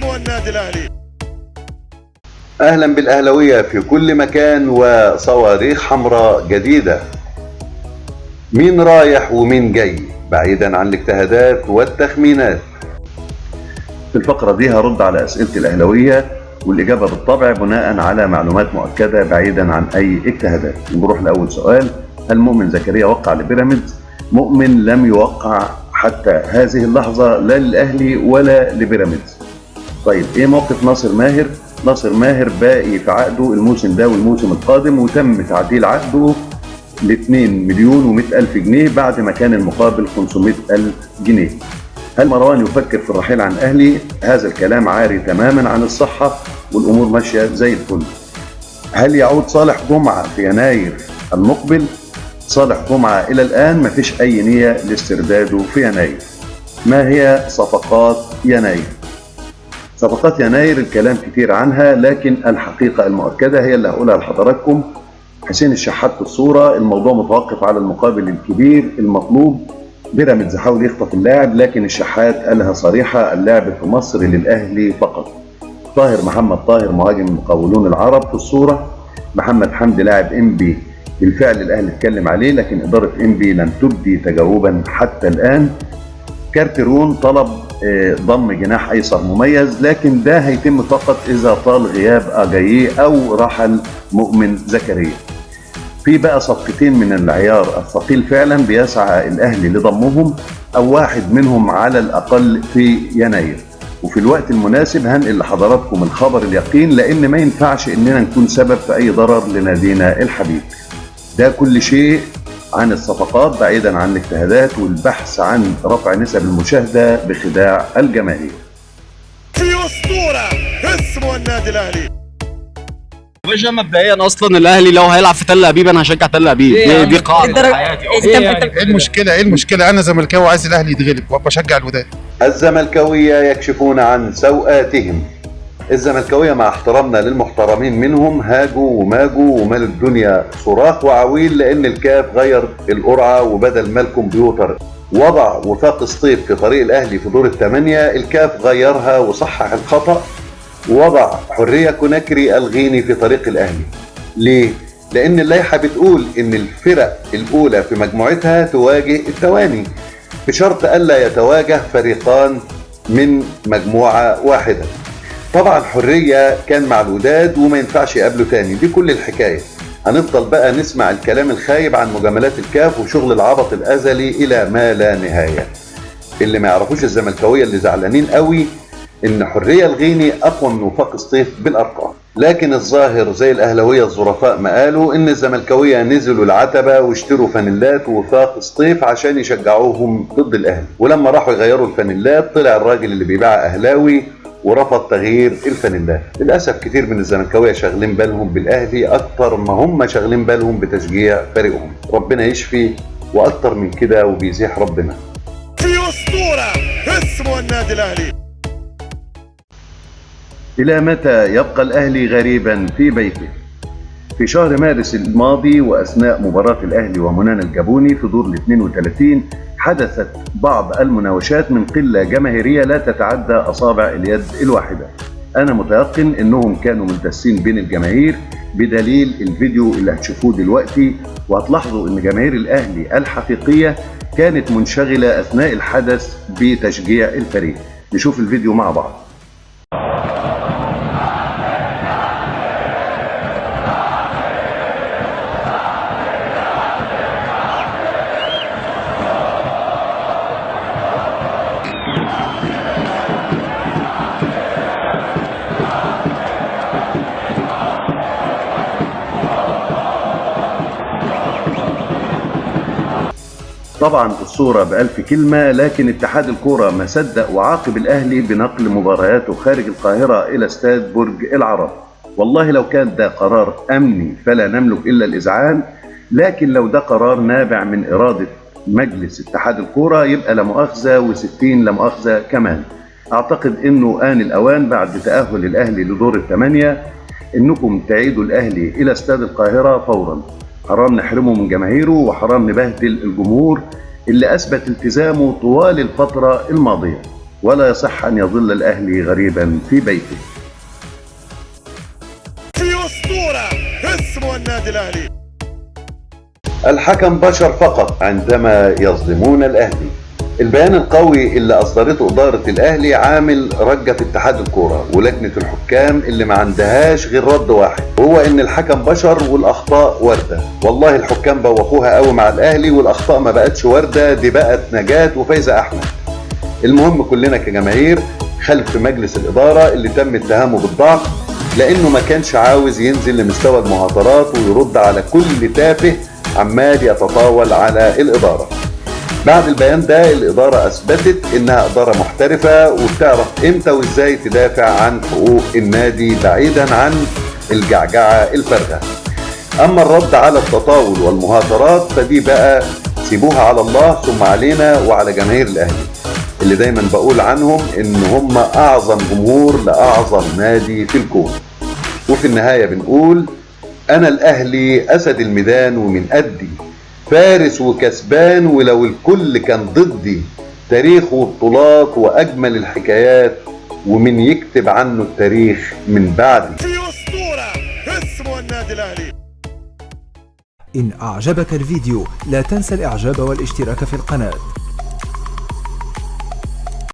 اسمه النادي الاهلي. اهلا بالاهلاويه في كل مكان وصواريخ حمراء جديده. مين رايح ومين جاي بعيدا عن الاجتهادات والتخمينات. في الفقره دي هرد على اسئله الاهلاويه والاجابه بالطبع بناء على معلومات مؤكده بعيدا عن اي اجتهادات. نروح لاول سؤال: هل مؤمن زكريا وقع لبيراميدز؟ مؤمن لم يوقع حتى هذه اللحظه لا للاهلي ولا لبيراميدز. طيب ايه موقف ناصر ماهر؟ ناصر ماهر باقي في عقده الموسم ده والموسم القادم، وتم تعديل عقده ل 2 مليون و100 ألف جنيه بعد ما كان المقابل 500 ألف جنيه. هل مروان يفكر في الرحيل عن الأهلي؟ هذا الكلام عاري تماما عن الصحة والأمور ماشية زي الفل. هل يعود صالح جمعة في يناير المقبل؟ صالح جمعة إلى الآن ما فيش أي نية لاسترداده في يناير. ما هي صفقات يناير؟ صفقات يناير الكلام كتير عنها، لكن الحقيقة المؤكدة هي اللي هقولها لحضراتكم. حسين الشحات في الصورة. الموضوع متوقف على المقابل الكبير المطلوب. بيراميدز حاول يخطف اللاعب، لكن الشحات قالها صريحة: اللعب في مصر للأهلي فقط. طاهر محمد طاهر مهاجم المقاولون العرب في الصورة. محمد حمدي لاعب انبي بالفعل الأهلي اتكلم عليه، لكن إدارة انبي لم تبدي تجاوبا حتى الآن. كارتيرون طلب ضم جناح ايسر مميز، لكن ده هيتم فقط اذا طال غياب اجاييه او رحل مؤمن زكريا. في بقى صفقتين من العيار الثقيل فعلا بيسعى الاهلي لضمهم، او واحد منهم على الاقل في يناير، وفي الوقت المناسب هنقل لحضراتكم الخبر اليقين، لان ما ينفعش اننا نكون سبب في اي ضرر لنادينا الحبيب. ده كل شيء عن الصفقات بعيدا عن الاجتهادات والبحث عن رفع نسب المشاهدة بخداع الجماهير. في أسطورة اسمه النادي الأهلي. باشا مبدئيا اصلا الاهلي لو هيلعب في تل ابيب انا هشجع تل ابيب. دي قاعده حياتي. ايه المشكله؟ انا زملكاوي عايز الاهلي يتغلب وبشجع الوداد. الزملكاويه يكشفون عن سوءاتهم. الزملكاويه مع احترامنا للمحترمين منهم هاجوا وماجوا ومال الدنيا صراخ وعويل، لان الكاف غير القرعه، وبدل ما الكمبيوتر وضع وفاق سطيف في طريق الاهلي في دور الثمانيه، الكاف غيرها وصحح الخطا ووضع حريه كوناكري الغيني في طريق الاهلي. ليه؟ لان اللائحه بتقول ان الفرق الاولى في مجموعتها تواجه الثواني بشرط الا يتواجه فريقان من مجموعه واحده. طبعا حرية كان مع الوداد وما ينفعش يقابله تاني، دي كل الحكاية. هنفضل بقى نسمع الكلام الخايب عن مجاملات الكاف وشغل العبط الأزلي إلى ما لا نهاية. اللي ما يعرفوش الزملكاوية اللي زعلانين قوي إن حرية الغيني أقوى من وفاق سطيف بالأرقام، لكن الظاهر زي الأهلاوية الظرفاء ما قالوا إن الزملكاوية نزلوا العتبة واشتروا فانيلات ووفاق سطيف عشان يشجعوهم ضد الأهلي، ولما راحوا يغيروا الفانيلات طلع الراجل اللي بيبيع أهلاوي ورفض تغيير الفانيلات. للاسف كتير من الزملكاويه شاغلين بالهم بالاهلي اكتر ما هم شاغلين بالهم بتشجيع فريقهم. ربنا يشفي واكتر من كده وبيزيح ربنا. في اسطوره اسمه النادي الاهلي. الى متى يبقى الاهلي غريبا في بيته؟ في شهر مارس الماضي واثناء مباراه الاهلي ومنانا الجابوني في دور ال 32 حدثت بعض المناوشات من قلة جماهيرية لا تتعدى أصابع اليد الواحدة. أنا متيقن إنهم كانوا ملتسين بين الجماهير بدليل الفيديو اللي هتشوفوه دلوقتي، وهتلاحظوا إن جماهير الأهلي الحقيقية كانت منشغلة أثناء الحدث بتشجيع الفريق. نشوف الفيديو مع بعض. طبعا الصورة بألف كلمة، لكن اتحاد الكرة ما صدق وعاقب الأهلي بنقل مبارياته خارج القاهرة إلى استاد برج العرب. والله لو كان ده قرار أمني فلا نملك إلا الإذعان، لكن لو ده قرار نابع من إرادة مجلس اتحاد الكرة يبقى لا مؤاخذة و60 لا مؤاخذة كمان. أعتقد إنه آن الأوان بعد تأهل الأهلي لدور الثمانية إنكم تعيدوا الأهلي إلى استاد القاهرة فورا. حرام نحرمه من جماهيره وحرام نبهدل الجمهور اللي أثبت التزامه طوال الفترة الماضية. ولا يصح أن يظل الأهلي غريبا في بيته. في أسطورة اسمه النادي الأهلي. الحكم بشر فقط عندما يظلمون الأهلي. البيان القوي اللي أصدرته إدارة الأهلي عامل رجة في اتحاد الكورة ولجنة الحكام اللي ما عندهاش غير رد واحد، وهو إن الحكم بشر والأخطاء وردة. والله الحكام بوخوها قوي مع الأهلي والأخطاء ما بقتش وردة، دي بقت نجاة وفايزة أحمد. المهم كلنا كجماهير خلف مجلس الإدارة اللي تم اتهامه بالضعف، لأنه ما كانش عاوز ينزل لمستوى المهاترات ويرد على كل تافه عمال يتطاول على الإدارة. بعد البيان ده الإدارة أثبتت إنها إدارة محترفة وبتعرف إمتى وإزاي تدافع عن حقوق النادي بعيدا عن الجعجعة الفارغة. أما الرد على التطاول والمهاترات فدي بقى سيبوها على الله ثم علينا وعلى جماهير الأهلي اللي دايما بقول عنهم إن هم أعظم جمهور لأعظم نادي في الكون. وفي النهاية بنقول أنا الأهلي أسد الميدان ومن قدي، فارس وكسبان ولو الكل كان ضدي، تاريخ وبطولات وأجمل الحكايات ومن يكتب عنه التاريخ من بعدي. في أسطورة اسمه النادي الأهلي. إن أعجبك الفيديو لا تنسى الإعجاب والاشتراك في القناة.